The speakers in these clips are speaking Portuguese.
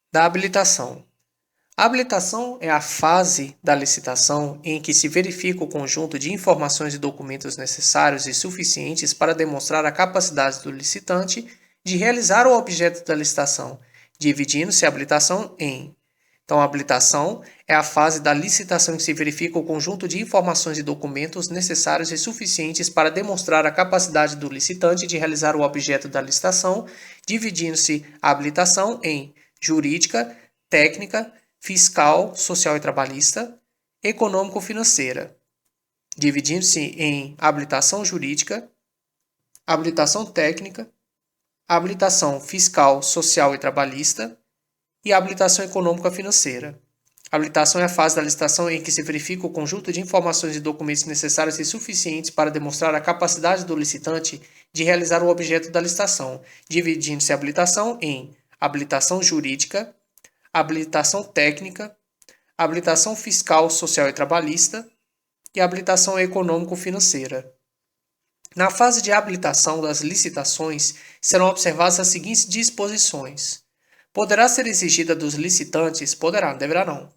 Da habilitação. A habilitação é a fase da licitação em que se verifica o conjunto de informações e documentos necessários e suficientes para demonstrar a capacidade do licitante de realizar o objeto da licitação, dividindo-se a habilitação em. Então, a habilitação é a fase da licitação em que se verifica o conjunto de informações e documentos necessários e suficientes para demonstrar a capacidade do licitante de realizar o objeto da licitação, dividindo-se a habilitação em jurídica, técnica, fiscal, social e trabalhista, econômico-financeira, dividindo-se em habilitação jurídica, habilitação técnica, habilitação fiscal, social e trabalhista e habilitação econômica financeira. A habilitação é a fase da licitação em que se verifica o conjunto de informações e documentos necessários e suficientes para demonstrar a capacidade do licitante de realizar o objeto da licitação, dividindo-se a habilitação em habilitação jurídica, habilitação técnica, habilitação fiscal, social e trabalhista e habilitação econômico-financeira. Na fase de habilitação das licitações, serão observadas as seguintes disposições. Poderá ser exigida dos licitantes,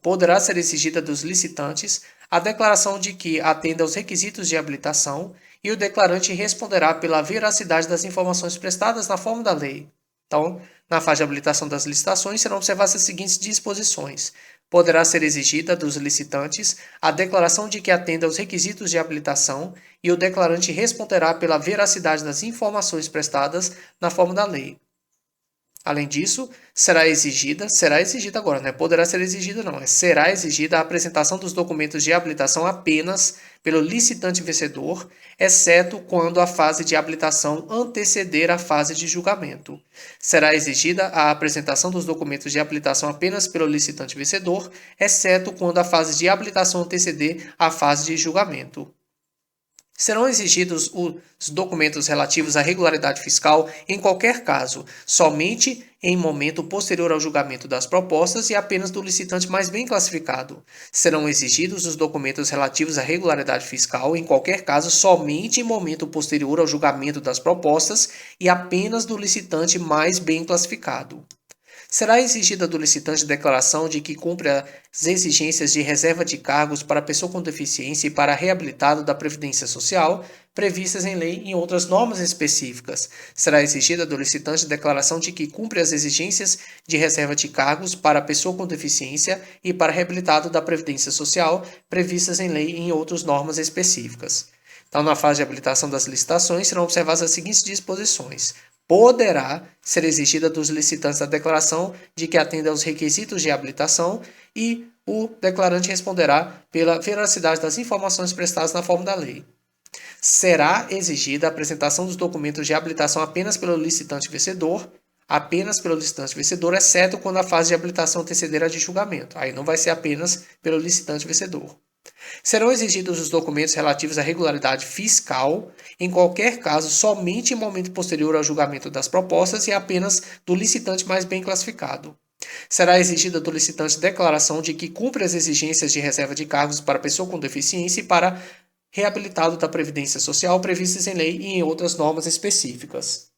poderá ser exigida dos licitantes a declaração de que atenda aos requisitos de habilitação e o declarante responderá pela veracidade das informações prestadas na forma da lei. Então, na fase de habilitação das licitações, serão observadas as seguintes disposições. Poderá ser exigida dos licitantes a declaração de que atenda aos requisitos de habilitação e o declarante responderá pela veracidade das informações prestadas na forma da lei. Além disso, será exigida agora, né? Poderá ser exigida não, será exigida a apresentação dos documentos de habilitação apenas pelo licitante vencedor, exceto quando a fase de habilitação anteceder a fase de julgamento. Será exigida a apresentação dos documentos de habilitação apenas pelo licitante vencedor, exceto quando a fase de habilitação anteceder a fase de julgamento. Serão exigidos os documentos relativos à regularidade fiscal em qualquer caso, somente em momento posterior ao julgamento das propostas e apenas do licitante mais bem classificado. Serão exigidos os documentos relativos à regularidade fiscal em qualquer caso, somente em momento posterior ao julgamento das propostas e apenas do licitante mais bem classificado. Será exigida do licitante declaração de que cumpre as exigências de reserva de cargos para pessoa com deficiência e para reabilitado da Previdência Social, previstas em lei e em outras normas específicas. Será exigida do licitante declaração de que cumpre as exigências de reserva de cargos para pessoa com deficiência e para reabilitado da Previdência Social, previstas em lei e em outras normas específicas. Então, na fase de habilitação das licitações, serão observadas as seguintes disposições. Poderá ser exigida dos licitantes a declaração de que atenda aos requisitos de habilitação e o declarante responderá pela veracidade das informações prestadas na forma da lei. Será exigida a apresentação dos documentos de habilitação apenas pelo licitante vencedor, exceto quando a fase de habilitação anteceder a de julgamento. Aí não vai ser apenas pelo licitante vencedor. Serão exigidos os documentos relativos à regularidade fiscal, em qualquer caso, somente em momento posterior ao julgamento das propostas e apenas do licitante mais bem classificado. Será exigida do licitante declaração de que cumpre as exigências de reserva de cargos para pessoa com deficiência e para reabilitado da Previdência Social previstas em lei e em outras normas específicas.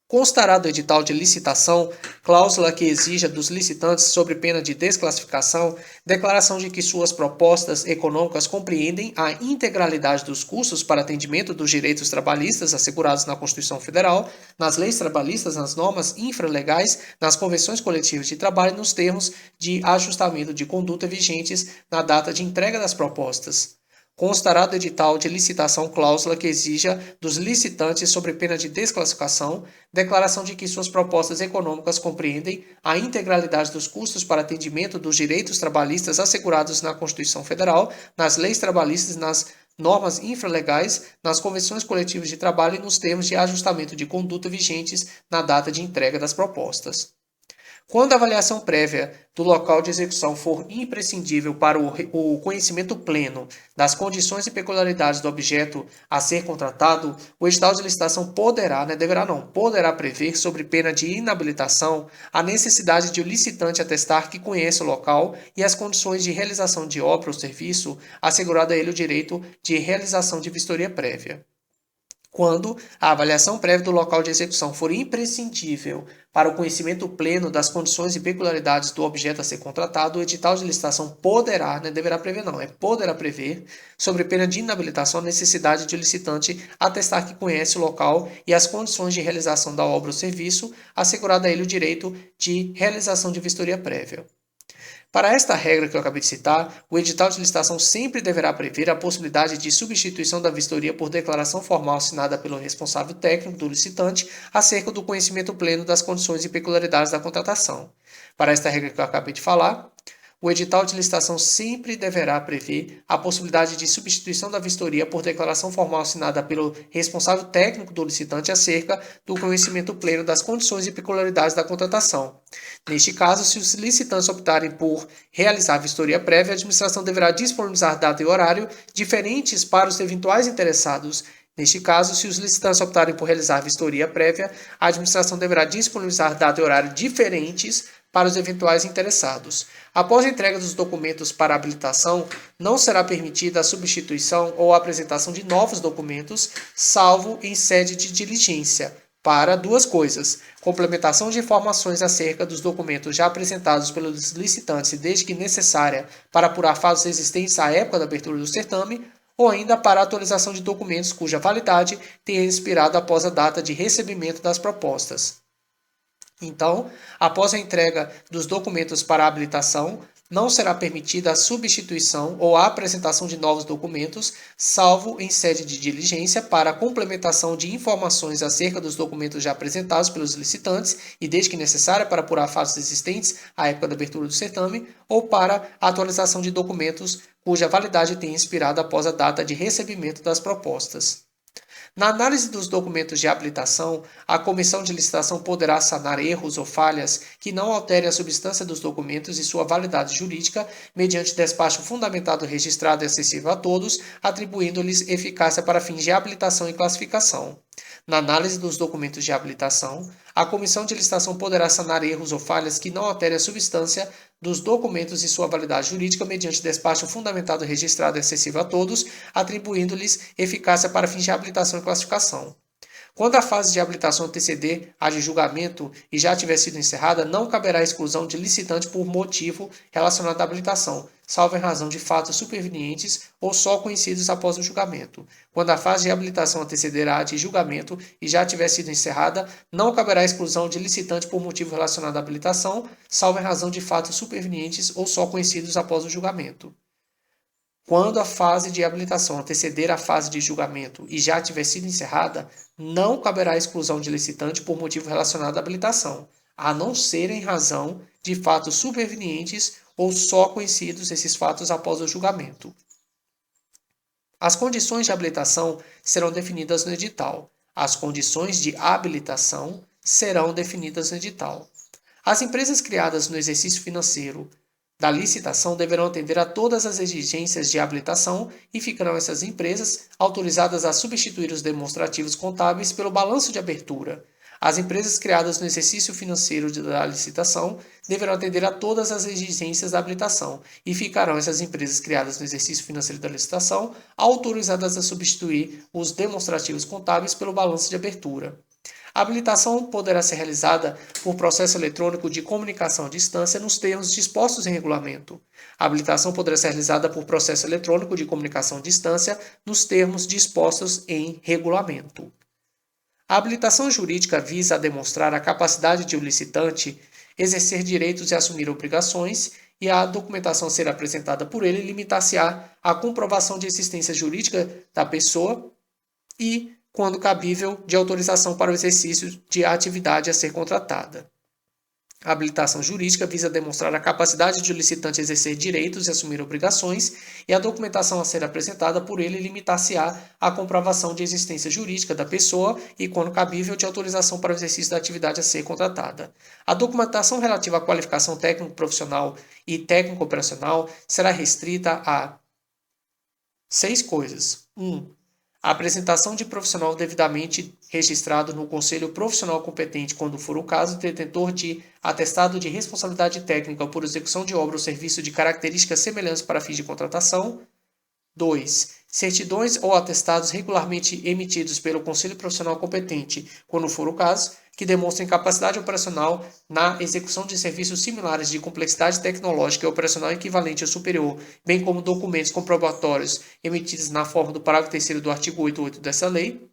Constará do edital de licitação cláusula que exija dos licitantes, sob pena de desclassificação, declaração de que suas propostas econômicas compreendem a integralidade dos custos para atendimento dos direitos trabalhistas assegurados na Constituição Federal, nas leis trabalhistas, nas normas infralegais, nas convenções coletivas de trabalho e nos termos de ajustamento de conduta vigentes na data de entrega das propostas. Constará do edital de licitação cláusula que exija dos licitantes, sob pena de desclassificação, declaração de que suas propostas econômicas compreendem a integralidade dos custos para atendimento dos direitos trabalhistas assegurados na Constituição Federal, nas leis trabalhistas, nas normas infralegais, nas convenções coletivas de trabalho e nos termos de ajustamento de conduta vigentes na data de entrega das propostas. Quando a avaliação prévia do local de execução for imprescindível para o conhecimento pleno das condições e peculiaridades do objeto a ser contratado, o edital de licitação poderá prever, sob pena de inabilitação, a necessidade de o licitante atestar que conhece o local e as condições de realização de obra ou serviço, assegurado a ele o direito de realização de vistoria prévia. Quando a avaliação prévia do local de execução for imprescindível para o conhecimento pleno das condições e peculiaridades do objeto a ser contratado, o edital de licitação poderá, não é deverá prever não, é poderá prever, sobre pena de inabilitação, a necessidade de o licitante atestar que conhece o local e as condições de realização da obra ou serviço, assegurado a ele o direito de realização de vistoria prévia. Para esta regra que eu acabei de citar, o edital de licitação sempre deverá prever a possibilidade de substituição da vistoria por declaração formal assinada pelo responsável técnico do licitante acerca do conhecimento pleno das condições e peculiaridades da contratação. Para esta regra que eu acabei de falar, o edital de licitação sempre deverá prever a possibilidade de substituição da vistoria por declaração formal assinada pelo responsável técnico do licitante acerca do conhecimento pleno das condições e peculiaridades da contratação. Neste caso, se os licitantes optarem por realizar a vistoria prévia, a administração deverá disponibilizar data e horário diferentes para os eventuais interessados. Neste caso, se os licitantes optarem por realizar a vistoria prévia, a administração deverá disponibilizar data e horário diferentes para os eventuais interessados. Após a entrega dos documentos para habilitação, não será permitida a substituição ou a apresentação de novos documentos, salvo em sede de diligência, para duas coisas: complementação de informações acerca dos documentos já apresentados pelos licitantes, desde que necessária para apurar fatos existentes à época da abertura do certame, ou ainda para a atualização de documentos cuja validade tenha expirado após a data de recebimento das propostas. Então, após a entrega dos documentos para a habilitação, não será permitida a substituição ou a apresentação de novos documentos, salvo em sede de diligência para a complementação de informações acerca dos documentos já apresentados pelos licitantes e desde que necessária para apurar fatos existentes à época da abertura do certame, ou para a atualização de documentos cuja validade tenha expirado após a data de recebimento das propostas. Na análise dos documentos de habilitação, a comissão de licitação poderá sanar erros ou falhas que não alterem a substância dos documentos e sua validade jurídica, mediante despacho fundamentado, registrado e acessível a todos, atribuindo-lhes eficácia para fins de habilitação e classificação. Na análise dos documentos de habilitação, a comissão de licitação poderá sanar erros ou falhas que não alterem a substância dos documentos e sua validade jurídica mediante despacho fundamentado, registrado e acessível a todos, atribuindo-lhes eficácia para fins de habilitação e classificação. Quando a fase de habilitação anteceder a de julgamento e já tiver sido encerrada, não caberá exclusão de licitante por motivo relacionado à habilitação, salvo em razão de fatos supervenientes ou só conhecidos após o julgamento. Quando a fase de habilitação antecederá a de julgamento e já tiver sido encerrada, não caberá exclusão de licitante por motivo relacionado à habilitação, salvo em razão de fatos supervenientes ou só conhecidos após o julgamento. Quando a fase de habilitação anteceder a fase de julgamento e já tiver sido encerrada, não caberá exclusão de licitante por motivo relacionado à habilitação, a não ser em razão de fatos supervenientes ou só conhecidos esses fatos após o julgamento. As condições de habilitação serão definidas no edital. As condições de habilitação serão definidas no edital. As empresas criadas no exercício financeiro da licitação deverão atender a todas as exigências de habilitação e ficarão essas empresas autorizadas a substituir os demonstrativos contábeis pelo balanço de abertura. As empresas criadas no exercício financeiro da licitação deverão atender a todas as exigências da habilitação e ficarão essas empresas criadas no exercício financeiro da licitação autorizadas a substituir os demonstrativos contábeis pelo balanço de abertura. A habilitação poderá ser realizada por processo eletrônico de comunicação à distância nos termos dispostos em regulamento. A habilitação poderá ser realizada por processo eletrônico de comunicação à distância nos termos dispostos em regulamento. A habilitação jurídica visa a demonstrar a capacidade de o licitante exercer direitos e assumir obrigações, e a documentação a ser apresentada por ele limitar-se-á à comprovação de existência jurídica da pessoa e, quando cabível, de autorização para o exercício de atividade a ser contratada. A habilitação jurídica visa demonstrar a capacidade de o licitante exercer direitos e assumir obrigações, e a documentação a ser apresentada por ele limitar-se-á à comprovação de existência jurídica da pessoa e, quando cabível, de autorização para o exercício da atividade a ser contratada. A documentação relativa à qualificação técnico-profissional e técnico-operacional será restrita a 6 coisas. 1. A apresentação de profissional devidamente registrado no Conselho Profissional competente, quando for o caso, detentor de atestado de responsabilidade técnica por execução de obra ou serviço de características semelhantes para fins de contratação. 2. Certidões ou atestados regularmente emitidos pelo Conselho Profissional competente, quando for o caso, que demonstrem capacidade operacional na execução de serviços similares de complexidade tecnológica e operacional equivalente ou superior, bem como documentos comprobatórios emitidos na forma do parágrafo 3º do artigo 88 dessa lei,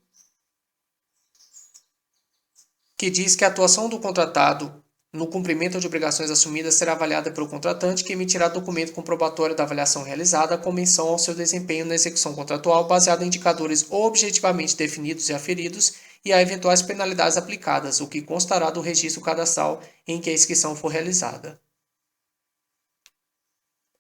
que diz que a atuação do contratado no cumprimento de obrigações assumidas será avaliada pelo contratante, que emitirá documento comprobatório da avaliação realizada com menção ao seu desempenho na execução contratual, baseado em indicadores objetivamente definidos e aferidos e a eventuais penalidades aplicadas, o que constará do registro cadastral em que a inscrição for realizada.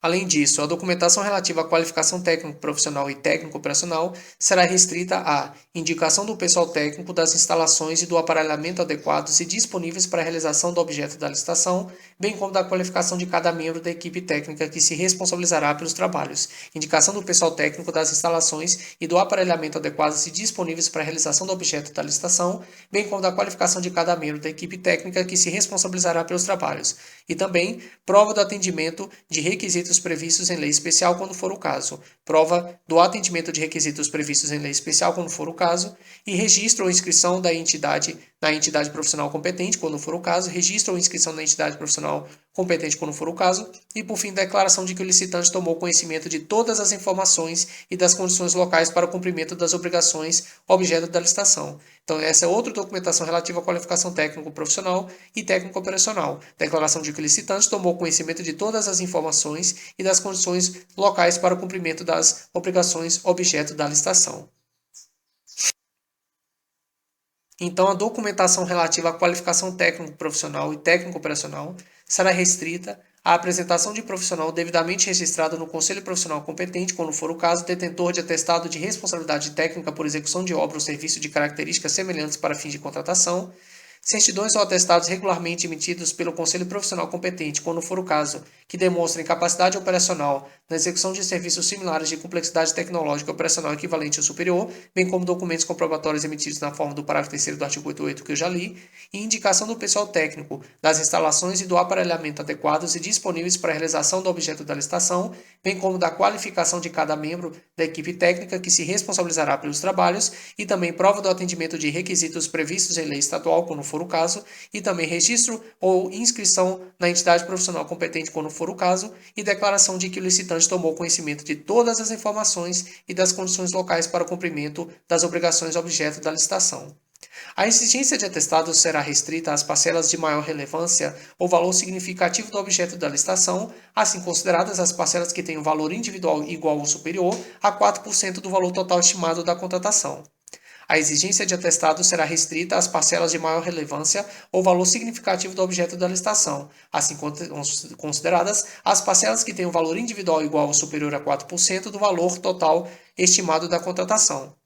Além disso, a documentação relativa à qualificação técnico-profissional e técnico-operacional será restrita à indicação do pessoal técnico das instalações e do aparelhamento adequados e disponíveis para a realização do objeto da licitação, bem como da qualificação de cada membro da equipe técnica que se responsabilizará pelos trabalhos, indicação do pessoal técnico das instalações e do aparelhamento adequados e disponíveis para a realização do objeto da licitação, bem como da qualificação de cada membro da equipe técnica que se responsabilizará pelos trabalhos, e também prova do atendimento de requisitos previstos em lei especial quando for o caso, prova do atendimento de requisitos previstos em lei especial quando for o caso, e registro ou inscrição da entidade na entidade profissional competente quando for o caso, registro ou inscrição na entidade profissional competente quando for o caso, e por fim, declaração de que o licitante tomou conhecimento de todas as informações e das condições locais para o cumprimento das obrigações objeto da licitação. Então, essa é outra documentação relativa à qualificação técnico-profissional e técnico-operacional. Declaração de que o licitante tomou conhecimento de todas as informações e das condições locais para o cumprimento das obrigações objeto da licitação. Então, a documentação relativa à qualificação técnico-profissional e técnico-operacional será restrita à apresentação de profissional devidamente registrado no Conselho Profissional competente, quando for o caso, detentor de atestado de responsabilidade técnica por execução de obra ou serviço de características semelhantes para fins de contratação, certidões ou atestados regularmente emitidos pelo Conselho Profissional competente, quando for o caso, que demonstrem capacidade operacional na execução de serviços similares de complexidade tecnológica operacional equivalente ou superior, bem como documentos comprobatórios emitidos na forma do parágrafo 3º do artigo 88 que eu já li, e indicação do pessoal técnico das instalações e do aparelhamento adequados e disponíveis para a realização do objeto da licitação, bem como da qualificação de cada membro da equipe técnica que se responsabilizará pelos trabalhos, e também prova do atendimento de requisitos previstos em lei estadual, quando for o caso, e também registro ou inscrição na entidade profissional competente, quando for o caso, e declaração de que o licitante tomou conhecimento de todas as informações e das condições locais para o cumprimento das obrigações objeto da licitação. A exigência de atestado será restrita às parcelas de maior relevância ou valor significativo do objeto da licitação, assim consideradas as parcelas que tenham valor individual igual ou superior a 4% do valor total estimado da contratação. A exigência de atestado será restrita às parcelas de maior relevância ou valor significativo do objeto da licitação, assim consideradas as parcelas que tenham valor individual igual ou superior a 4% do valor total estimado da contratação.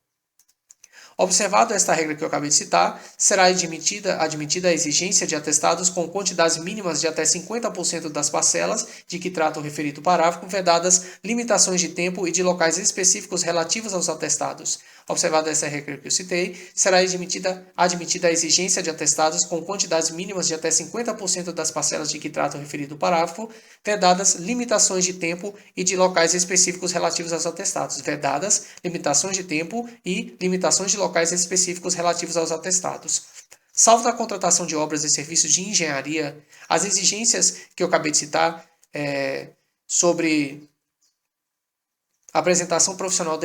Observado esta regra que eu acabei de citar, será admitida a exigência de atestados com quantidades mínimas de até 50% das parcelas de que trata o referido parágrafo, vedadas limitações de tempo e de locais específicos relativos aos atestados. Observada essa regra que eu citei, será admitida a exigência de atestados com quantidades mínimas de até 50% das parcelas de que trata o referido parágrafo, vedadas limitações de tempo e de locais específicos relativos aos atestados. Vedadas limitações de tempo e limitações de locais específicos relativos aos atestados. Salvo da contratação de obras e serviços de engenharia, as exigências que eu acabei de citar sobre apresentação de profissional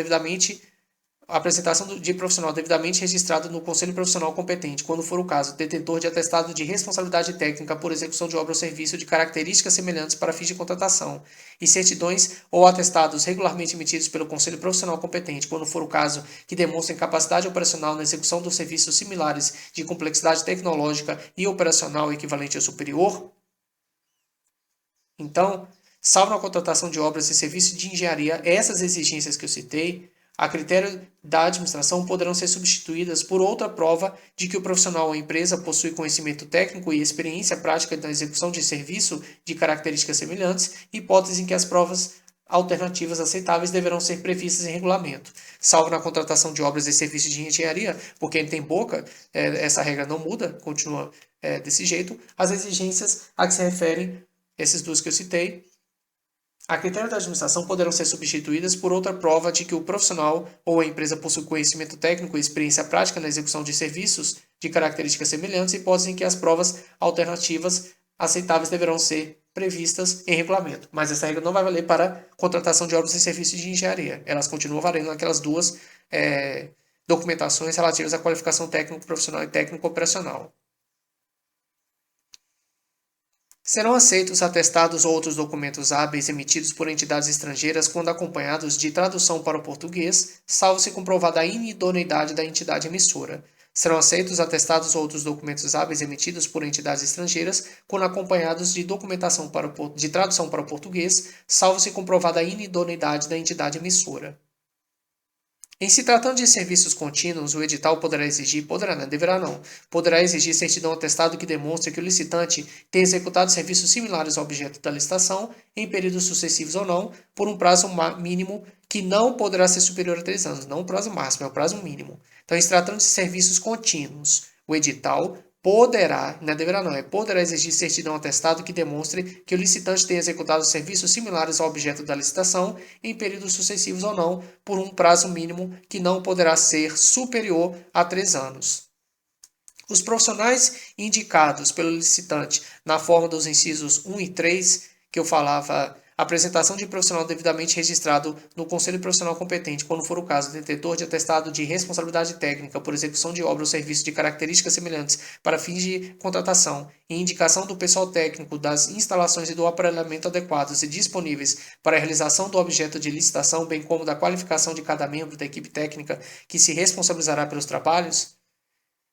devidamente registrado no Conselho Profissional competente, quando for o caso, detentor de atestado de responsabilidade técnica por execução de obra ou serviço de características semelhantes para fins de contratação, e certidões ou atestados regularmente emitidos pelo Conselho Profissional competente, quando for o caso, que demonstrem capacidade operacional na execução dos serviços similares de complexidade tecnológica e operacional equivalente ou superior. Então, salvo na contratação de obras e serviços de engenharia, essas exigências que eu citei, a critério da administração, poderão ser substituídas por outra prova de que o profissional ou empresa possui conhecimento técnico e experiência prática na execução de serviço de características semelhantes, hipótese em que as provas alternativas aceitáveis deverão ser previstas em regulamento. Salvo na contratação de obras e serviços de engenharia, porque ele tem boca, essa regra não muda, continua desse jeito, as exigências a que se referem, esses dois que eu citei, a critério da administração poderão ser substituídas por outra prova de que o profissional ou a empresa possui conhecimento técnico e experiência prática na execução de serviços de características semelhantes, hipótese em que as provas alternativas aceitáveis deverão ser previstas em regulamento. Mas essa regra não vai valer para contratação de obras e serviços de engenharia. Elas continuam valendo naquelas duas documentações relativas à qualificação técnico-profissional e técnico-operacional. Serão aceitos atestados ou outros documentos hábeis emitidos por entidades estrangeiras quando acompanhados de tradução para o português, salvo se comprovada a inidoneidade da entidade emissora. Serão aceitos atestados ou outros documentos hábeis emitidos por entidades estrangeiras quando acompanhados de de tradução para o português, salvo se comprovada a inidoneidade da entidade emissora. Em se tratando de serviços contínuos, o edital poderá exigir certidão atestado que demonstre que o licitante tem executado serviços similares ao objeto da licitação, em períodos sucessivos ou não, por um prazo mínimo que não poderá ser superior a 3 anos. Não o prazo máximo, é o prazo mínimo. Então, em se tratando de serviços contínuos, o edital poderá exigir certidão atestado que demonstre que o licitante tem executado serviços similares ao objeto da licitação em períodos sucessivos ou não, por um prazo mínimo que não poderá ser superior a 3 anos. Os profissionais indicados pelo licitante na forma dos incisos 1 e 3, que eu falava, apresentação de profissional devidamente registrado no Conselho Profissional competente, quando for o caso, detentor de atestado de responsabilidade técnica por execução de obra ou serviço de características semelhantes para fins de contratação e indicação do pessoal técnico das instalações e do aparelhamento adequados e disponíveis para a realização do objeto de licitação, bem como da qualificação de cada membro da equipe técnica que se responsabilizará pelos trabalhos.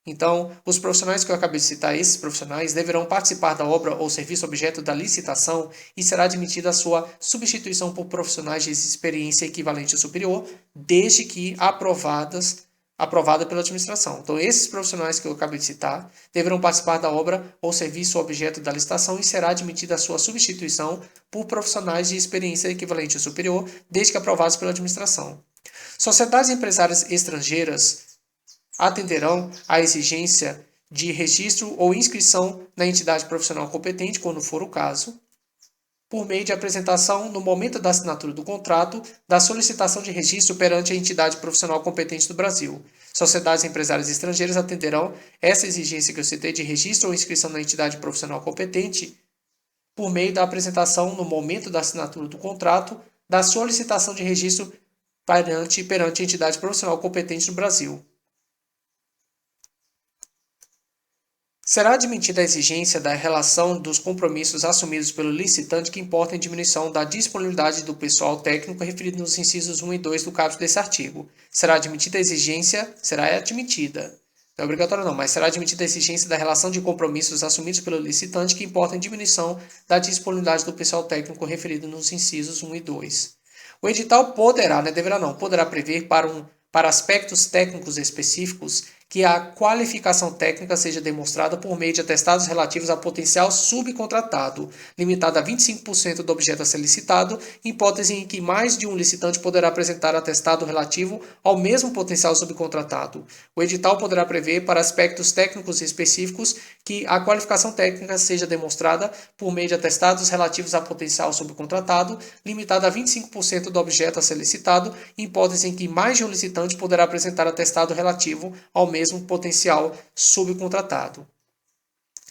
Então, os profissionais que eu acabei de citar, esses profissionais, deverão participar da obra ou serviço objeto da licitação e será admitida a sua substituição por profissionais de experiência equivalente ou superior, desde que aprovada pela administração. Então, esses profissionais que eu acabei de citar deverão participar da obra ou serviço objeto da licitação e será admitida a sua substituição por profissionais de experiência equivalente ou superior, desde que aprovados pela administração. Sociedades empresárias estrangeiras atenderão à exigência de registro ou inscrição na entidade profissional competente, quando for o caso, por meio de apresentação, no momento da assinatura do contrato, da solicitação de registro perante a entidade profissional competente do Brasil. Sociedades empresárias estrangeiras atenderão essa exigência que eu citei de registro ou inscrição na entidade profissional competente, por meio da apresentação, no momento da assinatura do contrato, da solicitação de registro perante a entidade profissional competente do Brasil. Será admitida a exigência da relação dos compromissos assumidos pelo licitante que importa em diminuição da disponibilidade do pessoal técnico referido nos incisos 1 e 2 do caput desse artigo. Será admitida a exigência, não é obrigatório não, mas será admitida a exigência da relação de compromissos assumidos pelo licitante que importa em diminuição da disponibilidade do pessoal técnico referido nos incisos 1 e 2. O edital poderá prever para aspectos técnicos específicos que a qualificação técnica seja demonstrada por meio de atestados relativos a potencial subcontratado, limitado a 25% do objeto a ser licitado, hipótese em que mais de um licitante poderá apresentar atestado relativo ao mesmo potencial subcontratado. O edital poderá prever para aspectos técnicos específicos que a qualificação técnica seja demonstrada por meio de atestados relativos a potencial subcontratado, limitado a 25% do objeto a ser licitado, hipótese em que mais de um licitante poderá apresentar atestado relativo ao mesmo potencial subcontratado.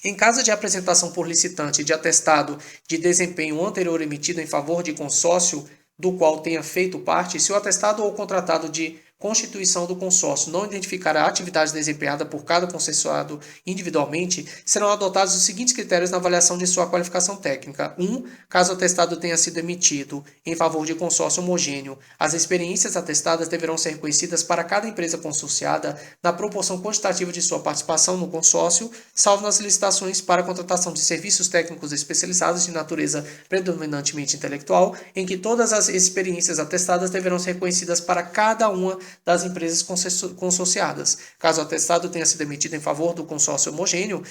Em caso de apresentação por licitante de atestado de desempenho anterior emitido em favor de consórcio do qual tenha feito parte, se o atestado ou contratado de constituição do consórcio não identificar a atividade desempenhada por cada consensado individualmente, serão adotados os seguintes critérios na avaliação de sua qualificação técnica. 1. Caso o atestado tenha sido emitido em favor de consórcio homogêneo, as experiências atestadas deverão ser reconhecidas para cada empresa consorciada na proporção quantitativa de sua participação no consórcio, salvo nas licitações para a contratação de serviços técnicos especializados de natureza predominantemente intelectual, em que todas as experiências atestadas deverão ser reconhecidas para cada uma das empresas consorciadas. Caso o atestado tenha sido emitido em favor do consórcio homogêneo,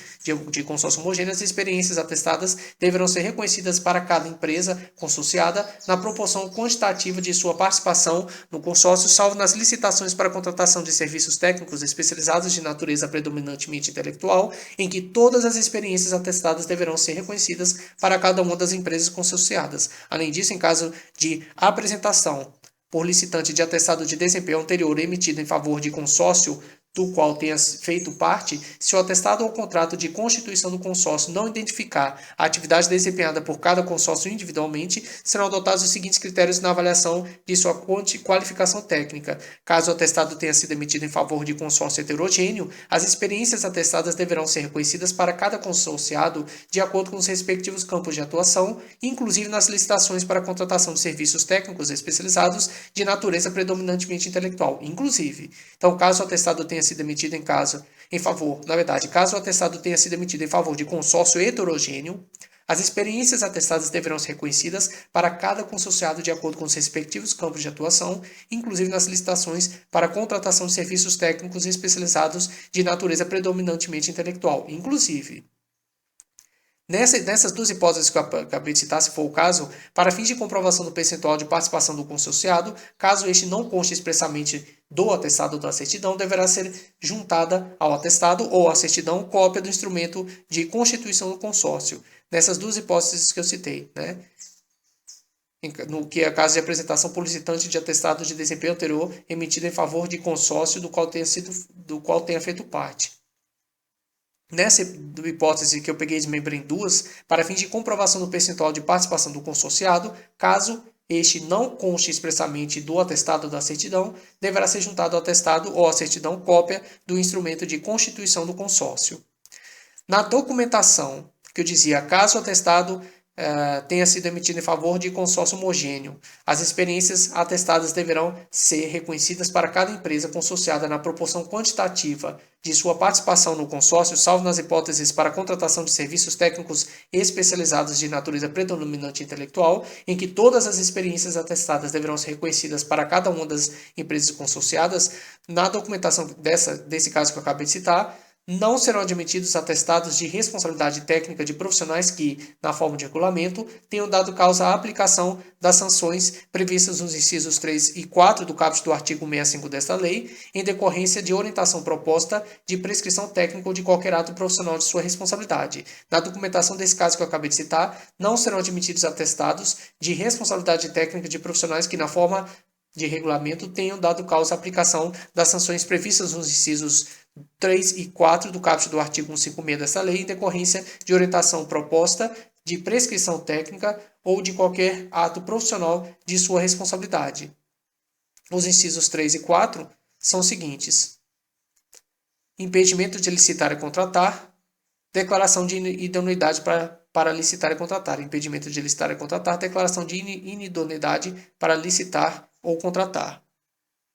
de consórcio homogêneo, as experiências atestadas deverão ser reconhecidas para cada empresa consorciada na proporção quantitativa de sua participação no consórcio, salvo nas licitações para contratação de serviços técnicos especializados de natureza predominantemente intelectual, em que todas as experiências atestadas deverão ser reconhecidas para cada uma das empresas consorciadas. Além disso, em caso de apresentação por licitante de atestado de desempenho anterior emitido em favor de consórcio do qual tenha feito parte, se o atestado ou contrato de constituição do consórcio não identificar a atividade desempenhada por cada consórcio individualmente, serão adotados os seguintes critérios na avaliação de sua qualificação técnica. Caso o atestado tenha sido emitido em favor de consórcio heterogêneo, as experiências atestadas deverão ser reconhecidas para cada consorciado de acordo com os respectivos campos de atuação, inclusive nas licitações para a contratação de serviços técnicos especializados de natureza predominantemente intelectual, inclusive. Então, caso o atestado tenha sido emitido caso o atestado tenha sido emitido em favor de consórcio heterogêneo, as experiências atestadas deverão ser reconhecidas para cada consorciado de acordo com os respectivos campos de atuação, inclusive nas licitações para a contratação de serviços técnicos especializados de natureza predominantemente intelectual, inclusive. Nessas duas hipóteses que eu acabei de citar, se for o caso, para fins de comprovação do percentual de participação do consorciado, caso este não conste expressamente do atestado ou da certidão, deverá ser juntada ao atestado ou à certidão cópia do instrumento de constituição do consórcio. Nessas duas hipóteses que eu citei, né? No que é caso de apresentação por licitante de atestado de desempenho anterior emitido em favor de consórcio do qual tenha feito parte. Nessa hipótese que eu peguei e desmembrei em duas, para fins de comprovação do percentual de participação do consorciado, caso este não conste expressamente do atestado ou da certidão, deverá ser juntado ao atestado ou à certidão cópia do instrumento de constituição do consórcio. Na documentação, que eu dizia, caso o atestado tenha sido emitido em favor de consórcio homogêneo, as experiências atestadas deverão ser reconhecidas para cada empresa consorciada na proporção quantitativa de sua participação no consórcio, salvo nas hipóteses para contratação de serviços técnicos especializados de natureza predominante intelectual, em que todas as experiências atestadas deverão ser reconhecidas para cada uma das empresas consorciadas. Na documentação desse caso que eu acabei de citar, não serão admitidos atestados de responsabilidade técnica de profissionais que, na forma de regulamento, tenham dado causa à aplicação das sanções previstas nos incisos 3 e 4 do caput do artigo 65 desta lei, em decorrência de orientação proposta de prescrição técnica ou de qualquer ato profissional de sua responsabilidade. Na documentação desse caso que eu acabei de citar, não serão admitidos atestados de responsabilidade técnica de profissionais que, na forma de regulamento, tenham dado causa à aplicação das sanções previstas nos incisos 3 e 4 do caput do artigo 156 dessa lei, em decorrência de orientação proposta de prescrição técnica ou de qualquer ato profissional de sua responsabilidade. Os incisos 3 e 4 são os seguintes: impedimento de licitar e contratar, declaração de idoneidade para licitar e contratar, impedimento de licitar e contratar, declaração de inidoneidade para licitar ou contratar.